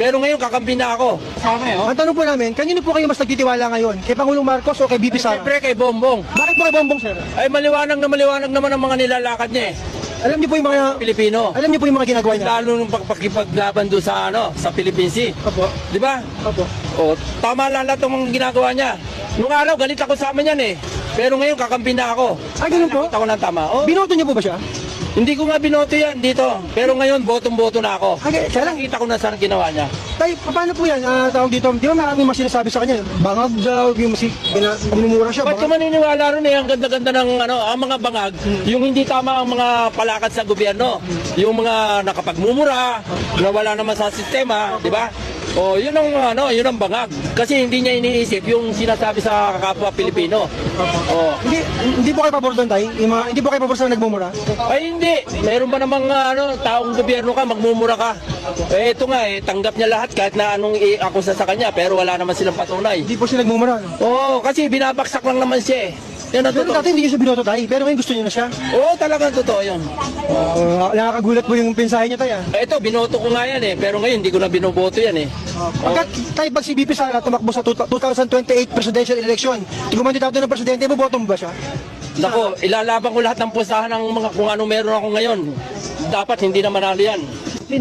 Pero ngayon, kakampi na ako. Ang tanong po namin, kanino po kayo mas nagtitiwala ngayon? Kay Pangulong Marcos o kay BP Sara? Siyempre kay Bongbong. Bakit po kay Bongbong, sir? Ay maliwanag naman ang mga nilalakad niya eh. Alam niyo po yung mga... Pilipino. Alam niyo po yung mga ginagawa niya? Lalo nung pagpaglaban doon sa sa Philippine Sea. Opo. Di ba? Opo. O, tama lang lahat ng mga ginagawa niya. Nung araw, galit ako sa amin yan eh. Pero ngayon, kakampi na ako. Ay, ganun po? Nakita ko ng tama. Oh, Binoto niyo po ba siya? hindi ko nga binoto yan dito. Pero ngayon, botong-boto na ako. Okay, kaya lang. Nakita ko na saan ginawa niya. Tay, paano po yan? Tawag dito, di ba maraming mga sinasabi sa kanya? Bangag daw, yung minumura siya. Ba't ka maniniwala ron eh? Ang ganda-ganda ng ang mga bangag, yung hindi tama ang mga palakad sa gobyerno. Yung mga nakapagmumura, na wala naman sa sistema, di ba? O, yun ang bangag. Kasi hindi niya iniisip yung sinasabi sa kapwa Pilipino. O, Hindi po kayo pabor doon, Tay? Hindi po kayo pabor sa nagmumura? ay hindi. Meron ba namang taong gobyerno ka, magmumura ka? Eh, ito nga eh, tanggap niya lahat kahit na anong i-akusa sa kanya, pero wala naman silang patunay. Hindi po siya nagmumura, no? Oo, kasi binabaksak lang naman siya eh. Yan ang Pero totoo. dati hindi niyo siya binoto, Tay. Pero ngayon gusto niyo na siya. Oo, talagang totoo yun. Nakakagulat po yung pinsahe niya, Tay, ah. Ito, binoto ko nga yan eh, pero ngayon hindi ko na binoboto yan eh. Pagkat Tay, pag si BP Sara tumakbo sa 2028 presidential election, kumandidato ng presidente, boboto mo ba siya? Nako, ilalaban ko lahat ng pusahan ng mga kung ano meron ako ngayon. Dapat hindi na manalo yan.